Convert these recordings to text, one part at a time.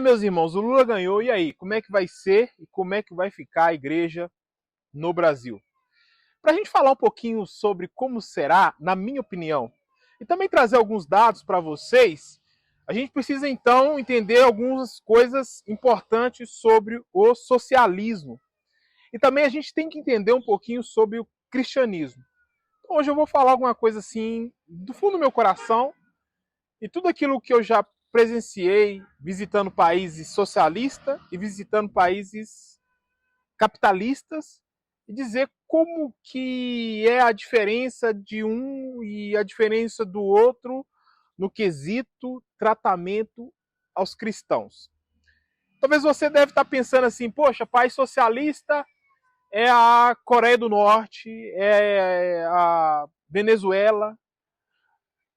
Meus irmãos, o Lula ganhou, e aí? Como é que vai ser e como é que vai ficar a igreja no Brasil? Para a gente falar um pouquinho sobre como será, na minha opinião, e também trazer alguns dados para vocês, a gente precisa então entender algumas coisas importantes sobre o socialismo. E também a gente tem que entender um pouquinho sobre o cristianismo. Então, hoje eu vou falar alguma coisa assim, do fundo do meu coração, e tudo aquilo que eu já presenciei visitando países socialistas e visitando países capitalistas e dizer como que é a diferença de um e a diferença do outro no quesito tratamento aos cristãos. Talvez você deve estar pensando assim, poxa, país socialista é a Coreia do Norte, é a Venezuela,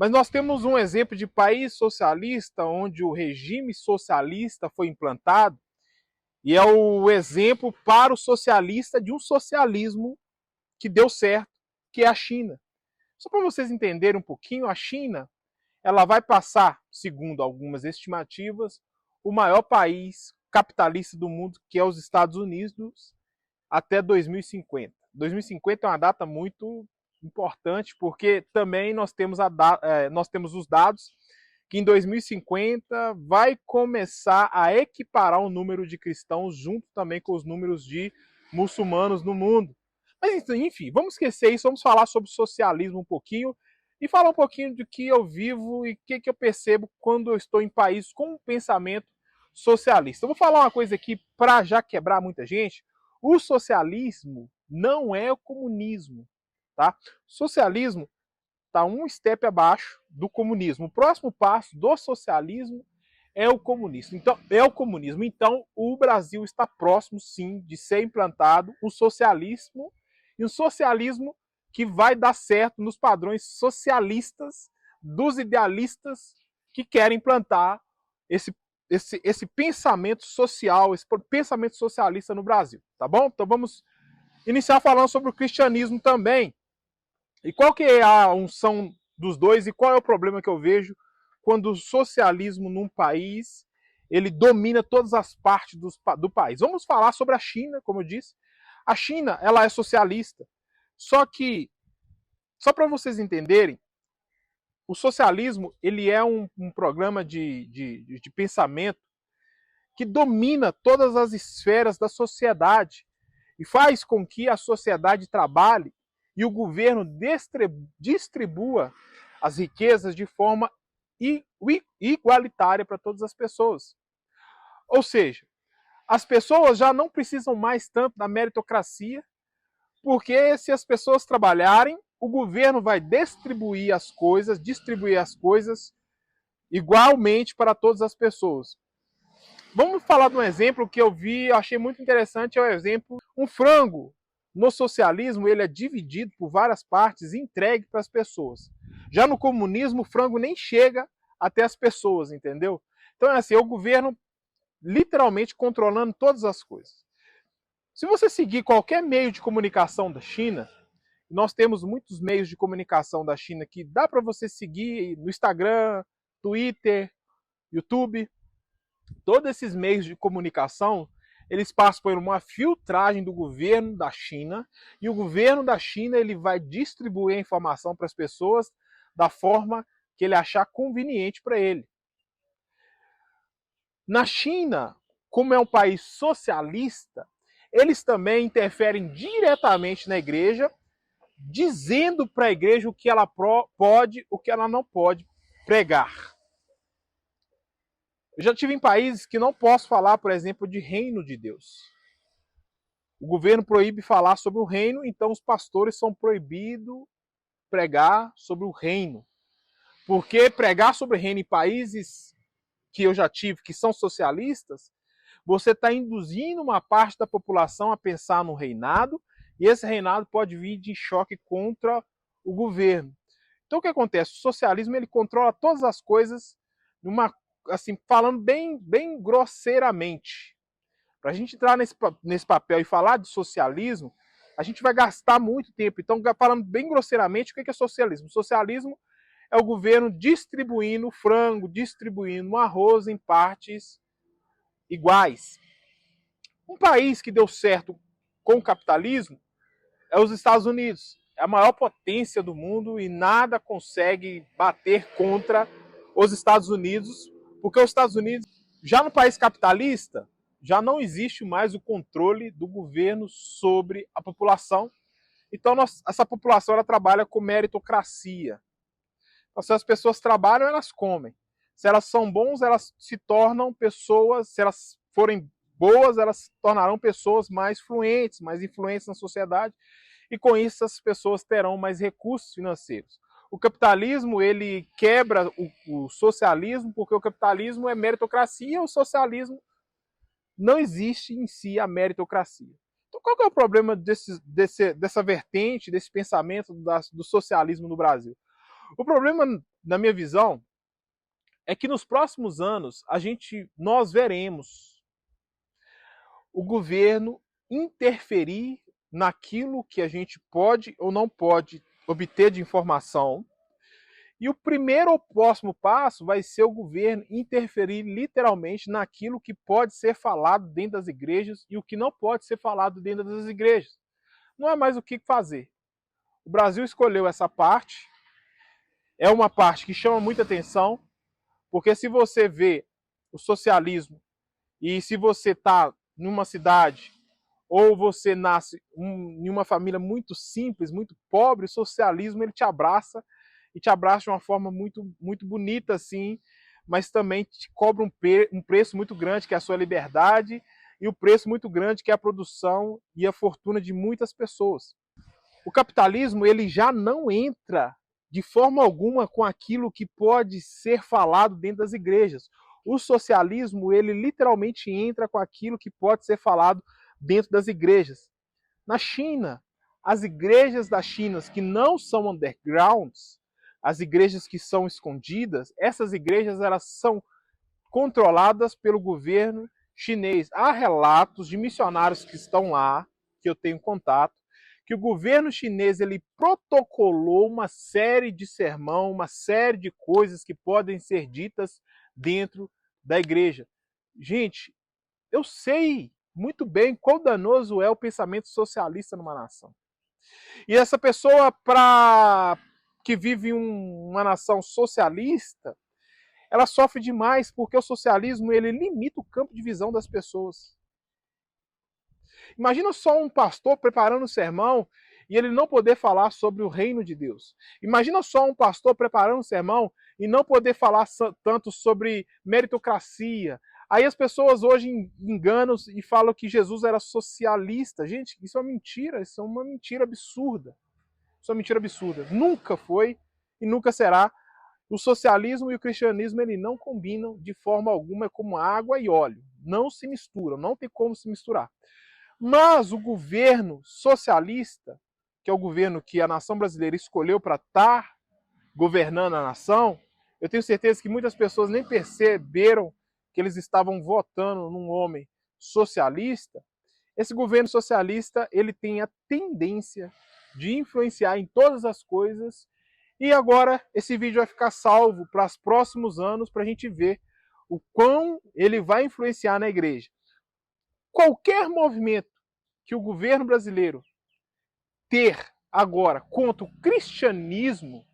mas nós temos um exemplo de país socialista onde o regime socialista foi implantado e é o exemplo para o socialista de um socialismo que deu certo, que é a China. Só para vocês entenderem um pouquinho, a China ela vai passar, segundo algumas estimativas, o maior país capitalista do mundo, que é os Estados Unidos, até 2050. 2050 é uma data muito importante, porque também nós temos os dados que em 2050 vai começar a equiparar o número de cristãos junto também com os números de muçulmanos no mundo. Mas enfim, vamos esquecer isso, vamos falar sobre socialismo um pouquinho e falar um pouquinho do que eu vivo e o que eu percebo quando eu estou em países com um pensamento socialista. Eu vou falar uma coisa aqui para já quebrar muita gente. O socialismo não é o comunismo, tá? Socialismo está um step abaixo do comunismo. O próximo passo do socialismo é o comunismo. Então, o Brasil está próximo, sim, de ser implantado o socialismo e um socialismo que vai dar certo nos padrões socialistas dos idealistas que querem implantar esse pensamento social, esse pensamento socialista no Brasil, tá bom? Então vamos iniciar falando sobre o cristianismo também. E qual que é a unção dos dois e qual é o problema que eu vejo quando o socialismo num país ele domina todas as partes do país. Vamos falar sobre a China, como eu disse. A China ela é socialista, só que, só para vocês entenderem, o socialismo ele é um programa de pensamento que domina todas as esferas da sociedade e faz com que a sociedade trabalhe e o governo distribua as riquezas de forma igualitária para todas as pessoas. Ou seja, as pessoas já não precisam mais tanto da meritocracia, porque se as pessoas trabalharem, o governo vai distribuir as coisas igualmente para todas as pessoas. Vamos falar de um exemplo que eu vi, achei muito interessante, é o exemplo, um frango. No socialismo, ele é dividido por várias partes e entregue para as pessoas. Já no comunismo, o frango nem chega até as pessoas, entendeu? Então, é assim, é o governo literalmente controlando todas as coisas. Se você seguir qualquer meio de comunicação da China, nós temos muitos meios de comunicação da China que dá para você seguir no Instagram, Twitter, YouTube. Todos esses meios de comunicação, eles passam por uma filtragem do governo da China, e o governo da China ele vai distribuir a informação para as pessoas da forma que ele achar conveniente para ele. Na China, como é um país socialista, eles também interferem diretamente na igreja, dizendo para a igreja o que ela pode, o que ela não pode pregar. Eu já tive em países que não posso falar, por exemplo, de reino de Deus. O governo proíbe falar sobre o reino, então os pastores são proibidos pregar sobre o reino. Porque pregar sobre o reino em países que eu já tive, que são socialistas, você está induzindo uma parte da população a pensar no reinado, e esse reinado pode vir de choque contra o governo. Então o que acontece? O socialismo ele controla todas as coisas, assim, falando bem grosseiramente. Para a gente entrar nesse papel e falar de socialismo, a gente vai gastar muito tempo. Então, falando bem grosseiramente, o que é socialismo? Socialismo é o governo distribuindo frango, distribuindo arroz em partes iguais. Um país que deu certo com o capitalismo é os Estados Unidos. É a maior potência do mundo e nada consegue bater contra os Estados Unidos, porque os Estados Unidos, já no país capitalista, já não existe mais o controle do governo sobre a população. Então, essa população ela trabalha com meritocracia. Então, se as pessoas trabalham, elas comem. Se elas são bons, elas se tornam pessoas, se elas forem boas, elas se tornarão pessoas mais fluentes, mais influentes na sociedade, e com isso as pessoas terão mais recursos financeiros. O capitalismo ele quebra o socialismo, porque o capitalismo é meritocracia, o socialismo não existe em si a meritocracia. Então qual que é o problema dessa vertente, desse pensamento do socialismo no Brasil? O problema, na minha visão, é que nos próximos anos nós veremos o governo interferir naquilo que a gente pode ou não pode obter de informação. E o primeiro ou próximo passo vai ser o governo interferir literalmente naquilo que pode ser falado dentro das igrejas e o que não pode ser falado dentro das igrejas. Não é mais o que fazer. O Brasil escolheu essa parte, é uma parte que chama muita atenção, porque se você vê o socialismo e se você está numa cidade ou você nasce em uma família muito simples, muito pobre, o socialismo ele te abraça e te abraça de uma forma muito, muito bonita assim, mas também te cobra um preço muito grande, que é a sua liberdade, e o preço muito grande, que é a produção e a fortuna de muitas pessoas. O capitalismo ele já não entra de forma alguma com aquilo que pode ser falado dentro das igrejas. O socialismo ele literalmente entra com aquilo que pode ser falado dentro das igrejas. Na China, as igrejas da China que não são undergrounds, as igrejas que são escondidas, essas igrejas elas são controladas pelo governo chinês. Há relatos de missionários que estão lá, que eu tenho contato, que o governo chinês ele protocolou uma série de sermão, uma série de coisas que podem ser ditas dentro da igreja. Gente, eu sei muito bem quão danoso é o pensamento socialista numa nação. E essa pessoa, que vive uma nação socialista, ela sofre demais porque o socialismo ele limita o campo de visão das pessoas. Imagina só um pastor preparando um sermão e ele não poder falar sobre o reino de Deus. Imagina só um pastor preparando um sermão e não poder falar tanto sobre meritocracia. Aí as pessoas hoje enganam e falam que Jesus era socialista. Gente, isso é uma mentira, isso é uma mentira absurda. Isso é uma mentira absurda. Nunca foi e nunca será. O socialismo e o cristianismo ele não combinam de forma alguma, é como água e óleo. Não se misturam, não tem como se misturar. Mas o governo socialista, que é o governo que a nação brasileira escolheu para estar governando a nação, eu tenho certeza que muitas pessoas nem perceberam que eles estavam votando num homem socialista. Esse governo socialista ele tem a tendência de influenciar em todas as coisas. E agora esse vídeo vai ficar salvo para os próximos anos para a gente ver o quão ele vai influenciar na igreja. Qualquer movimento que o governo brasileiro ter agora contra o cristianismo,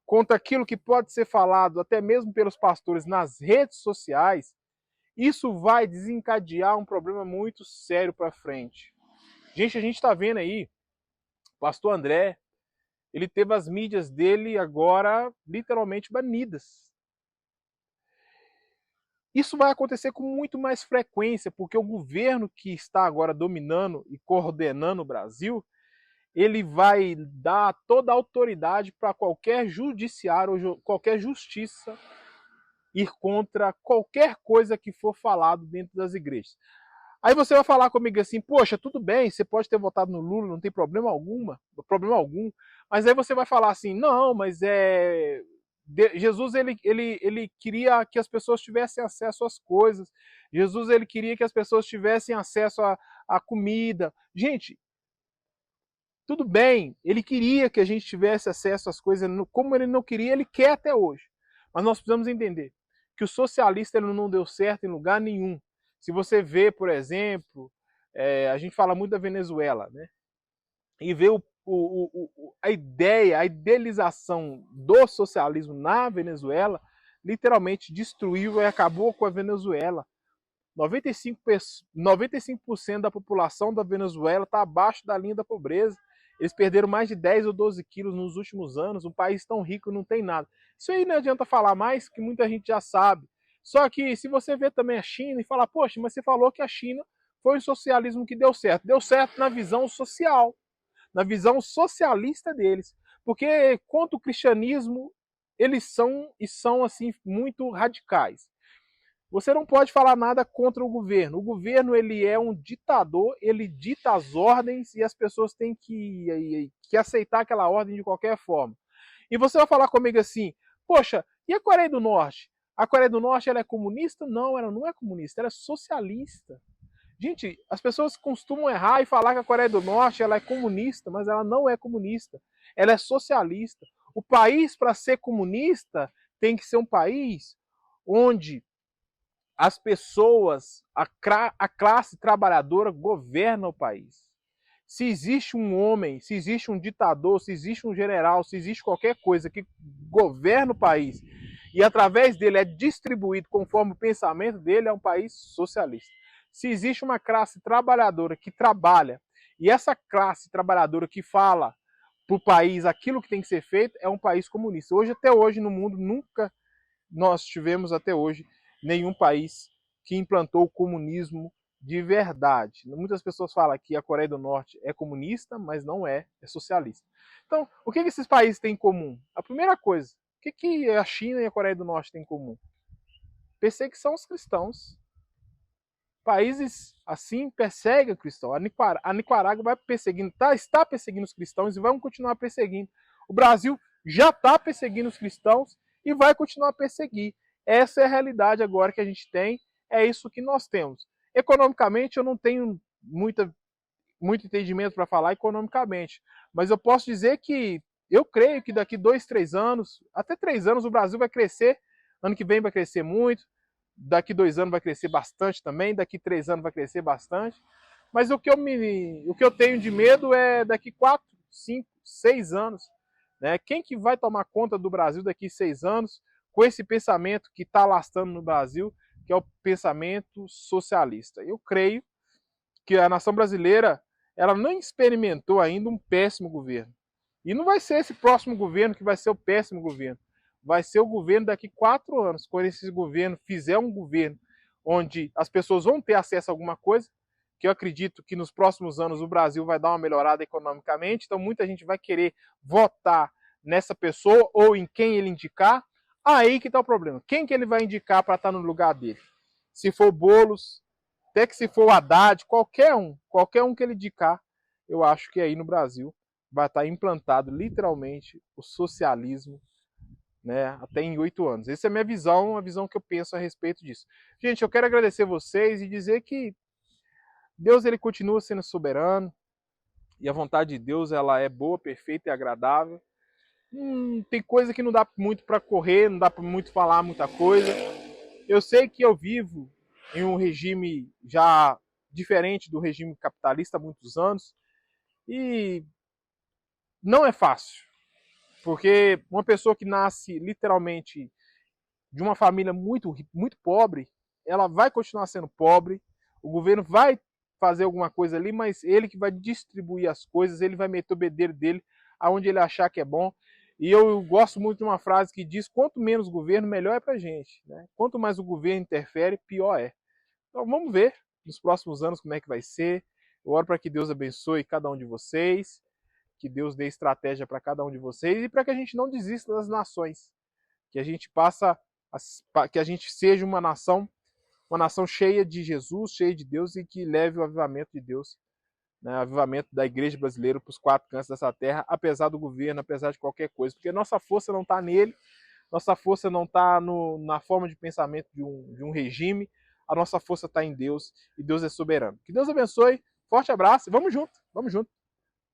contra aquilo que pode ser falado até mesmo pelos pastores nas redes sociais, isso vai desencadear um problema muito sério para frente. Gente, a gente está vendo aí, o pastor André, ele teve as mídias dele agora literalmente banidas. Isso vai acontecer com muito mais frequência, porque o governo que está agora dominando e coordenando o Brasil, ele vai dar toda a autoridade para qualquer judiciário ou qualquer justiça ir contra qualquer coisa que for falado dentro das igrejas. Aí você vai falar comigo assim, poxa, tudo bem, você pode ter votado no Lula, não tem problema algum, mas aí você vai falar assim, não, mas Jesus ele queria que as pessoas tivessem acesso às coisas, Jesus ele queria que as pessoas tivessem acesso à comida. Gente, tudo bem, ele queria que a gente tivesse acesso às coisas, como ele não queria, ele quer até hoje. Mas nós precisamos entender que o socialista ele não deu certo em lugar nenhum. Se você vê, por exemplo, a gente fala muito da Venezuela, né? E vê a ideia, a idealização do socialismo na Venezuela, literalmente destruiu e acabou com a Venezuela. 95% da população da Venezuela está abaixo da linha da pobreza. Eles perderam mais de 10 ou 12 quilos nos últimos anos. Um país tão rico não tem nada. Isso aí não adianta falar mais, que muita gente já sabe. Só que se você vê também a China e falar, poxa, mas você falou que a China foi o socialismo que deu certo. Deu certo na visão social, na visão socialista deles. Porque contra o cristianismo, eles são assim muito radicais. Você não pode falar nada contra o governo. O governo ele é um ditador, ele dita as ordens e as pessoas têm que aceitar aquela ordem de qualquer forma. E você vai falar comigo assim, poxa, e a Coreia do Norte? A Coreia do Norte ela é comunista? Não, ela não é comunista, ela é socialista. Gente, as pessoas costumam errar e falar que a Coreia do Norte ela é comunista, mas ela não é comunista, ela é socialista. O país, para ser comunista, tem que ser um país onde as pessoas, a classe trabalhadora governa o país. Se existe um homem, se existe um ditador, se existe um general, se existe qualquer coisa que governa o país e através dele é distribuído conforme o pensamento dele, é um país socialista. Se existe uma classe trabalhadora que trabalha e essa classe trabalhadora que fala para o país aquilo que tem que ser feito, é um país comunista. Hoje, até hoje, no mundo, nunca nós tivemos até hoje nenhum país que implantou o comunismo de verdade. Muitas pessoas falam que a Coreia do Norte é comunista, mas não é, é socialista. Então, o que esses países têm em comum? A primeira coisa, o que a China e a Coreia do Norte têm em comum? Perseguição aos cristãos. Países assim perseguem o cristão. A Nicarágua vai perseguindo, está perseguindo os cristãos e vai continuar perseguindo. O Brasil já está perseguindo os cristãos e vai continuar a perseguir. Essa é a realidade agora que a gente tem, é isso que nós temos. Economicamente, eu não tenho muito entendimento para falar economicamente, mas eu posso dizer que eu creio que daqui 2, 3 anos, até 3 anos, o Brasil vai crescer. Ano que vem vai crescer muito, daqui 2 anos vai crescer bastante também, daqui 3 anos vai crescer bastante. Mas o que eu tenho de medo é daqui 4, 5, 6 anos. Né? Quem que vai tomar conta do Brasil daqui 6 anos com esse pensamento que está alastrando no Brasil, que é o pensamento socialista? Eu creio que a nação brasileira ela não experimentou ainda um péssimo governo. E não vai ser esse próximo governo que vai ser o péssimo governo. Vai ser o governo daqui 4 anos, quando esse governo fizer um governo onde as pessoas vão ter acesso a alguma coisa, que eu acredito que nos próximos anos o Brasil vai dar uma melhorada economicamente, então muita gente vai querer votar nessa pessoa ou em quem ele indicar. Aí que está o problema. Quem que ele vai indicar para estar no lugar dele? Se for Boulos, até que se for o Haddad, qualquer um que ele indicar, eu acho que aí no Brasil vai estar implantado literalmente o socialismo, né, até em 8 anos. Essa é a minha visão, a visão que eu penso a respeito disso. Gente, eu quero agradecer vocês e dizer que Deus ele continua sendo soberano e a vontade de Deus ela é boa, perfeita e agradável. Tem coisa que não dá muito para correr, não dá para muito falar muita coisa. Eu sei que eu vivo em um regime já diferente do regime capitalista há muitos anos e não é fácil, porque uma pessoa que nasce literalmente de uma família muito pobre, ela vai continuar sendo pobre, o governo vai fazer alguma coisa ali, mas ele que vai distribuir as coisas, ele vai meter o bedelho dele aonde ele achar que é bom. E eu gosto muito de uma frase que diz, quanto menos governo, melhor é pra gente. Né? Quanto mais o governo interfere, pior é. Então vamos ver nos próximos anos como é que vai ser. Eu oro para que Deus abençoe cada um de vocês, que Deus dê estratégia para cada um de vocês e para que a gente não desista das nações. Que a gente que a gente seja uma nação cheia de Jesus, cheia de Deus e que leve o avivamento de Deus, né, o avivamento da igreja brasileira para os 4 cantos dessa terra, apesar do governo, apesar de qualquer coisa, porque nossa força não está nele, nossa força não está na forma de pensamento de um regime, a nossa força está em Deus e Deus é soberano. Que Deus abençoe, forte abraço, vamos junto, vamos junto.